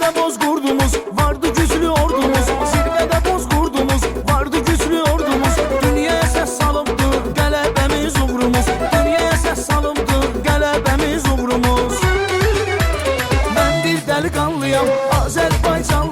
Zirvede bozkurdumuz, vardı güçlü ordumuz. Zirvede bozkurdumuz, vardı güçlü ordumuz. Dünyaya ses salıbdır, qələbəmiz uğrumuz. Dünyaya ses salıbdır, qələbəmiz uğrumuz. Ben bir delikanlıyam, Azerbaycan